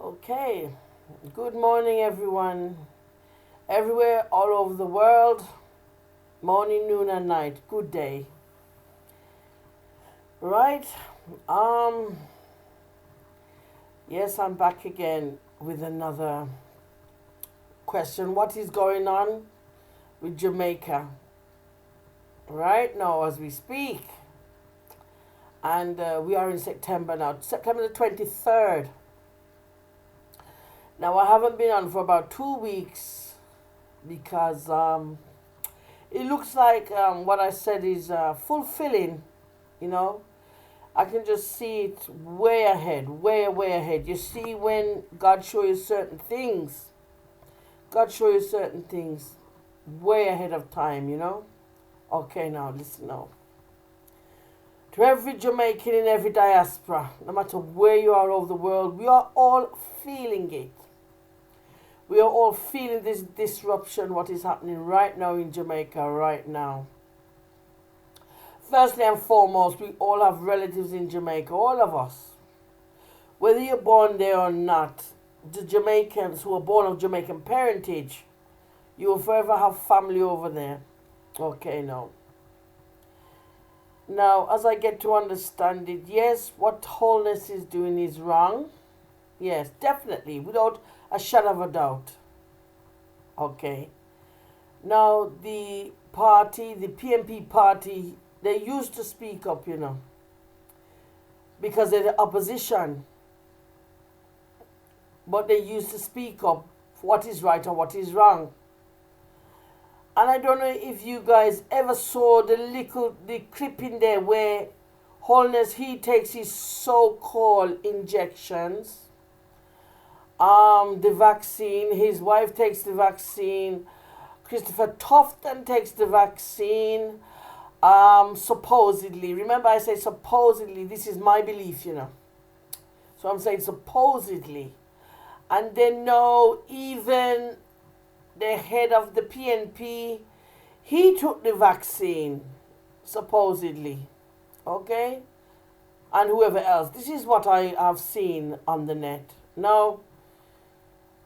Okay, good morning, everyone. Everywhere, all over the world, morning, noon, and night. Good day. Right? Um, yes, I'm back again with another question. What is going on with Jamaica right now as we speak? And we are in September now, September the 23rd. Now, I haven't been on for about 2 weeks because it looks like what I said is fulfilling, you know. I can just see it way ahead, way ahead. You see, when God shows you certain things, God shows you certain things way ahead of time, you know. Okay, now listen now. To every Jamaican in every diaspora, no matter where you are over the world, we are all feeling it. We are all feeling this disruption, what is happening right now in Jamaica, right now. Firstly and foremost, we all have relatives in Jamaica, all of us. Whether you're born there or not, the Jamaicans who are born of Jamaican parentage, you will forever have family over there. Okay, now. Now, as I get to understand it, yes, what wholeness is doing is wrong. Yes, definitely, without a shadow of a doubt. Okay. Now, the party, the PNP party, they used to speak up, you know, because they're the opposition. But they used to speak up for what is right and what is wrong. And I don't know if you guys ever saw the clip in there where Holness, he takes his so-called injections, the vaccine, his wife takes the vaccine, Christopher Tofton takes the vaccine, supposedly. Remember, I say supposedly. This is my belief, you know. So I'm saying supposedly. And then no, even the head of the PNP, he took the vaccine, supposedly. Okay? And whoever else. This is what I have seen on the net. Now,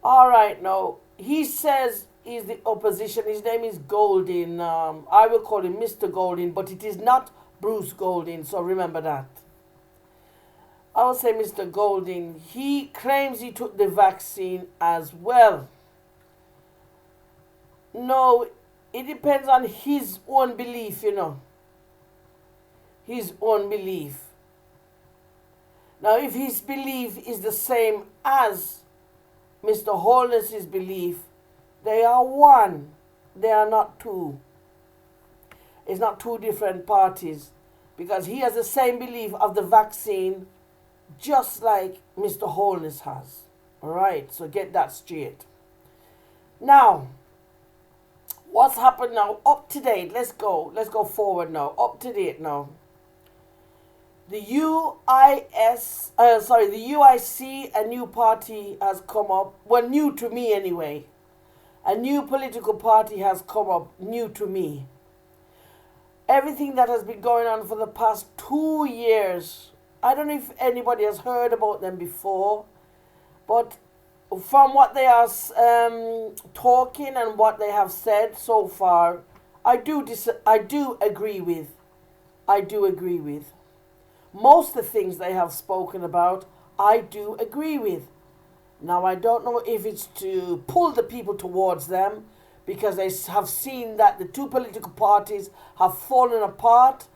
all right, now, he says he's the opposition. His name is Golding. I will call him Mr. Golding, but it is not Bruce Golding, so remember that. I will say Mr. Golding. He claims he took the vaccine as well. No, it depends on his own belief, you know. His own belief. Now, if his belief is the same as Mr. Holness's belief, they are one. They are not two. It's not two different parties, because he has the same belief of the vaccine just like Mr. Holness has. Alright, so get that straight. Now, what's happened now? Up to date. Let's go forward now. Up to date now. The UIC, a new party has come up. Well, new to me anyway. A new political party has come up, new to me. Everything that has been going on for the past 2 years, I don't know if anybody has heard about them before, but from what they are talking and what they have said so far, I do agree with. Most of the things they have spoken about, I do agree with. Now, I don't know if it's to pull the people towards them, because they have seen that the two political parties have fallen apart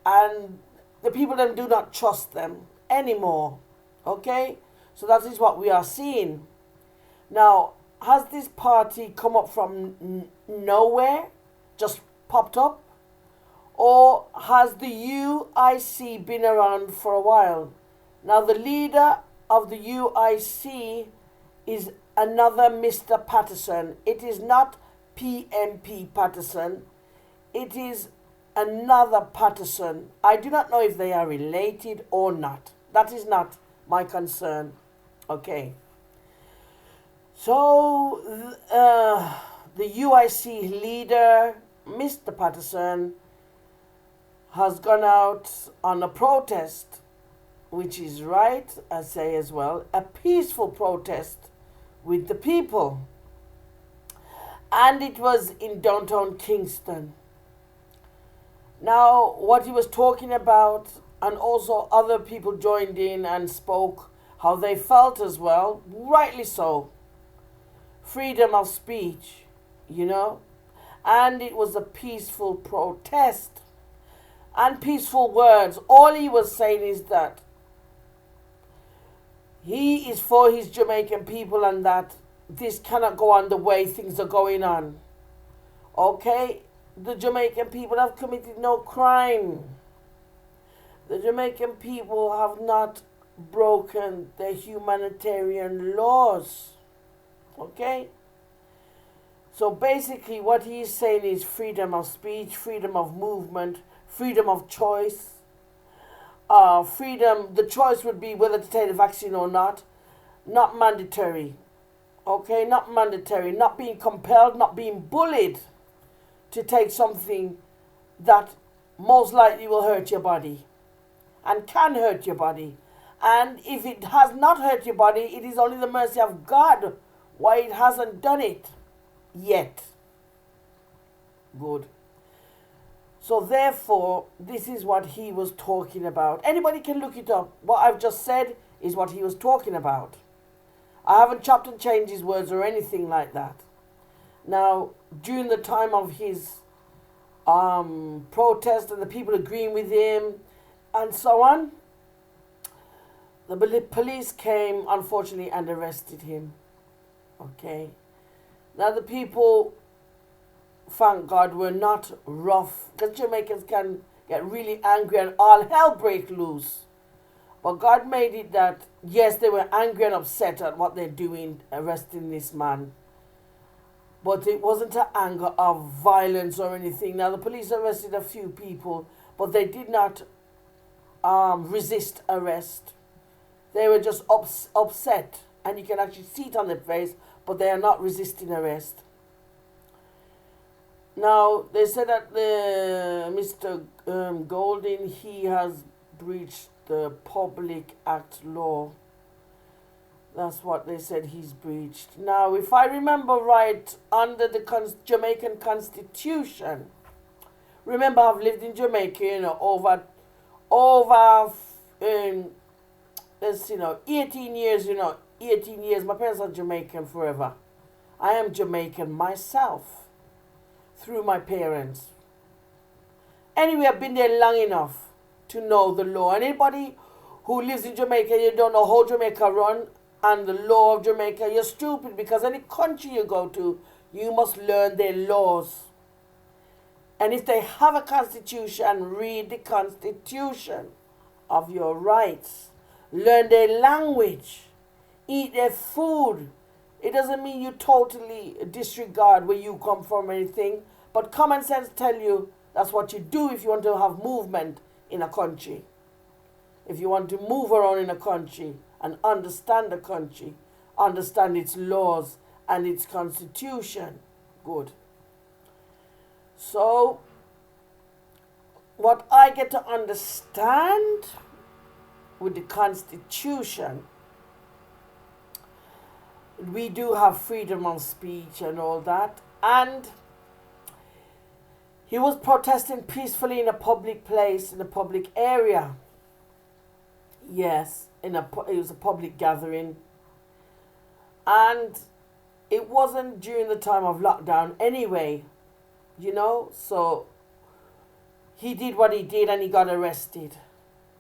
and the people then do not trust them anymore. Okay? So that is what we are seeing. Now, has this party come up from nowhere, just popped up? Or has the UIC been around for a while? Now, the leader of the UIC is another Mr. Patterson. It is not PNP Patterson. It is another Patterson. I do not know if they are related or not. That is not my concern. Okay. So, the UIC leader, Mr. Patterson, has gone out on a protest which is right, I say as well, a peaceful protest with the people. And it was in downtown Kingston. Now, what he was talking about, and also other people joined in and spoke how they felt as well, rightly so. Freedom of speech, you know. And it was a peaceful protest. And peaceful words. All he was saying is that he is for his Jamaican people and that this cannot go on the way things are going on. Okay? The Jamaican people have committed no crime. The Jamaican people have not broken the humanitarian laws. Okay? So basically what he is saying is freedom of speech, freedom of movement, freedom of choice. Freedom, the choice would be whether to take the vaccine or not mandatory. Okay, not mandatory, not being compelled, not being bullied to take something that most likely will hurt your body and can hurt your body. And if it has not hurt your body, it is only the mercy of God why it hasn't done it yet. Good. So therefore, this is what he was talking about. Anybody can look it up. What I've just said is what he was talking about. I haven't chopped and changed his words or anything like that. Now, during the time of his protest and the people agreeing with him and so on, the police came, unfortunately, and arrested him. Okay. Now, the people, thank God, were not rough, because Jamaicans can get really angry and all hell break loose. But God made it that, yes, they were angry and upset at what they're doing, arresting this man. But it wasn't an anger of violence or anything. Now, the police arrested a few people, but they did not resist arrest. They were just upset, and you can actually see it on their face, but they are not resisting arrest. Now, they said that Mr. Golding, he has breached the Public Act law. That's what they said he's breached. Now, if I remember right, under the Jamaican Constitution, remember I've lived in Jamaica, you know, over 18 years, 18 years. My parents are Jamaican forever. I am Jamaican myself through my parents. Anyway, I've been there long enough to know the law. And anybody who lives in Jamaica, you don't know how Jamaica run and the law of Jamaica, you're stupid, because any country you go to, you must learn their laws. And if they have a constitution, read the constitution of your rights. Learn their language. Eat their food. It doesn't mean you totally disregard where you come from or anything, but common sense tell you that's what you do if you want to have movement in a country. If you want to move around in a country and understand the country, understand its laws and its constitution. Good. So, what I get to understand with the constitution, we do have freedom of speech and all that. And he was protesting peacefully in a public place, in a public area. Yes, it was a public gathering. And it wasn't during the time of lockdown anyway, so he did what he did and he got arrested.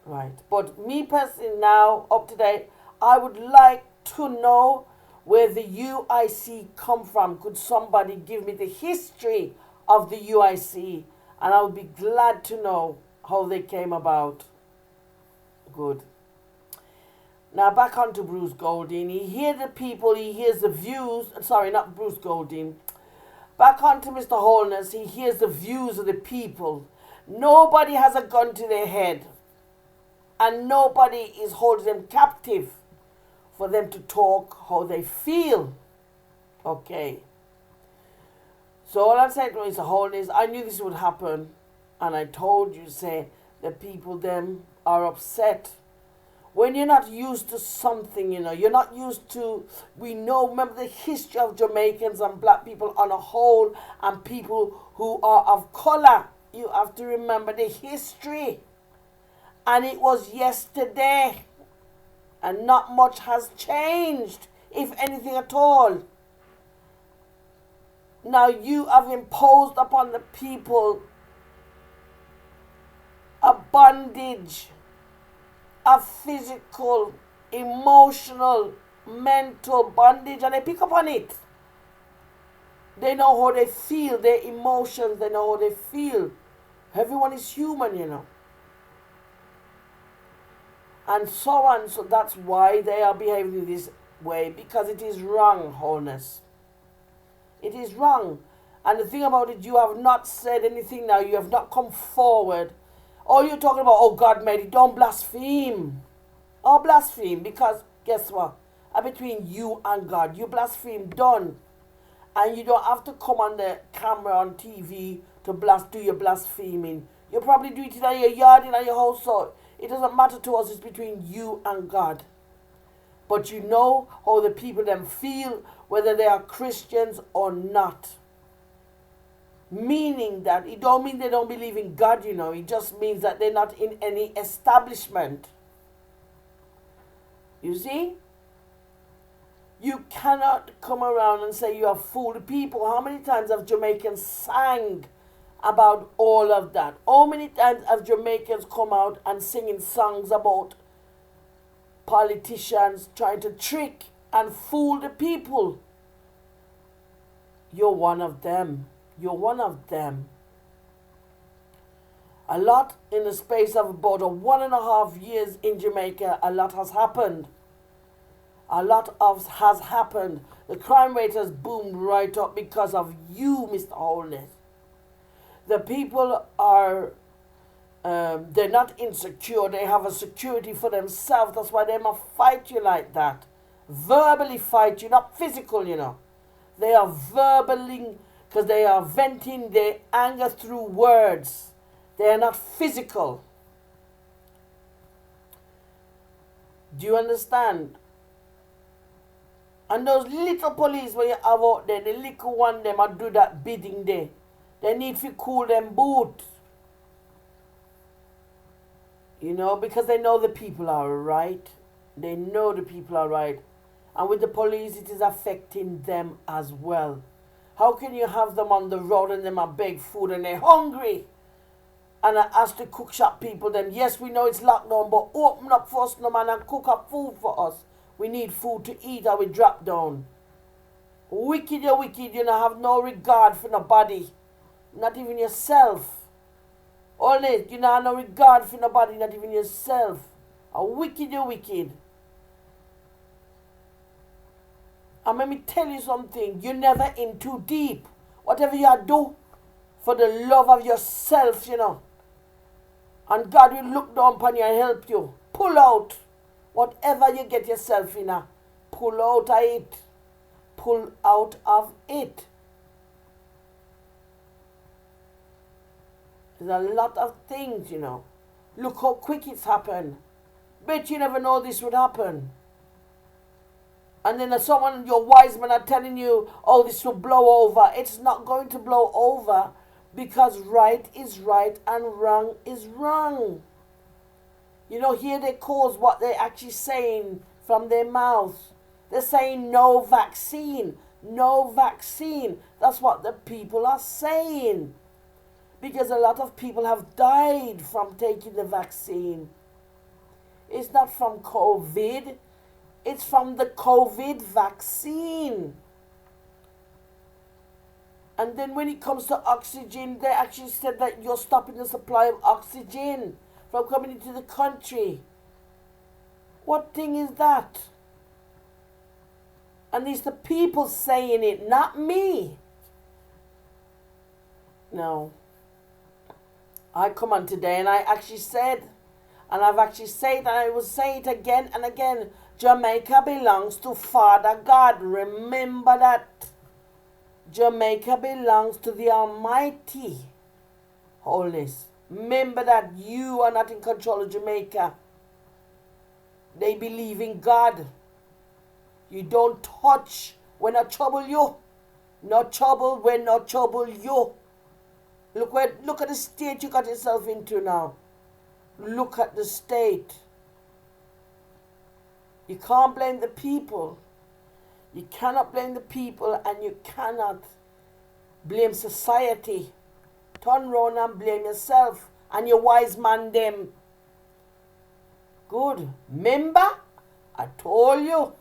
Right. But me personally now, up to date, I would like to know where the UIC come from. Could somebody give me the history of the UIC? And I would be glad to know how they came about. Good. Now back on to Bruce Golding. He hears the people, he hears the views. Sorry, not Bruce Golding. Back on to Mr. Holness. He hears the views of the people. Nobody has a gun to their head. And nobody is holding them captive for them to talk how they feel. Okay. So all I'm saying to Mr. Holness, I knew this would happen. And I told you, say, the people them are upset. When you're not used to something, you're not used to, we know, remember the history of Jamaicans and black people on a whole, and people who are of color. You have to remember the history. And it was yesterday. And not much has changed, if anything at all. Now you have imposed upon the people a bondage, a physical, emotional, mental bondage, and they pick up on it. They know how they feel, their emotions, they know how they feel. Everyone is human. And so on, so that's why they are behaving this way, because it is wrong, wholeness. It is wrong. And the thing about it, you have not said anything now, you have not come forward. All you're talking about, oh, God made it, don't blaspheme. Oh, blaspheme, because guess what? Between you and God, you blaspheme, done. And you don't have to come on the camera on TV to do your blaspheming. You probably do it in your yard, in your house, so it doesn't matter to us, it's between you and God. But you know how the people then feel, whether they are Christians or not. Meaning that, it don't mean they don't believe in God, it just means that they're not in any establishment. You see? You cannot come around and say you have fooled people. How many times have Jamaicans sang about all of that? How many times have Jamaicans come out and singing songs about politicians trying to trick and fool the people? You're one of them. You're one of them. A lot in the space of about 1.5 years in Jamaica, a lot has happened. Has happened. The crime rate has boomed right up because of you, Mr. Holness. The people are, they're not insecure. They have a security for themselves. That's why they must fight you like that. Verbally fight you, not physical, They are verbally, because they are venting their anger through words. They are not physical. Do you understand? And those little police where you have out there, the little one them do that bidding there. They need to cool them boots. Because they know the people are right. They know the people are right. And with the police, it is affecting them as well. How can you have them on the road and them are beg food and they're hungry? And I ask the cook shop people then, yes, we know it's lockdown, but open up for us, no man, and cook up food for us. We need food to eat or we drop down. Wicked, you're wicked. You don't have no regard for nobody. Not even yourself. Only, you don't have no regard for nobody, not even yourself. A wicked, you're wicked. And let me tell you something. You're never in too deep. Whatever you do, for the love of yourself, And God will look down upon you and help you. Pull out. Whatever you get yourself in, pull out of it. Pull out of it. There's a lot of things, Look how quick it's happened. Bet you never know this would happen. And then someone, your wise men are telling you, oh, this will blow over. It's not going to blow over because right is right and wrong is wrong. Here they cause what they're actually saying from their mouths. They're saying no vaccine. No vaccine. That's what the people are saying. Because a lot of people have died from taking the vaccine. It's not from COVID. It's from the COVID vaccine. And then when it comes to oxygen, they actually said that you're stopping the supply of oxygen from coming into the country. What thing is that? And it's the people saying it, not me. No. I come on today and I actually said, and I've actually said, and I will say it again and again, Jamaica belongs to Father God. Remember that. Jamaica belongs to the Almighty. Holiness. Remember that you are not in control of Jamaica. They believe in God. You don't touch when I trouble you. Not trouble when not trouble you. Look at the state you got yourself into now. Look at the state. You can't blame the people. You cannot blame the people, and you cannot blame society. Turn round and blame yourself and your wise man them. Good. Remember, I told you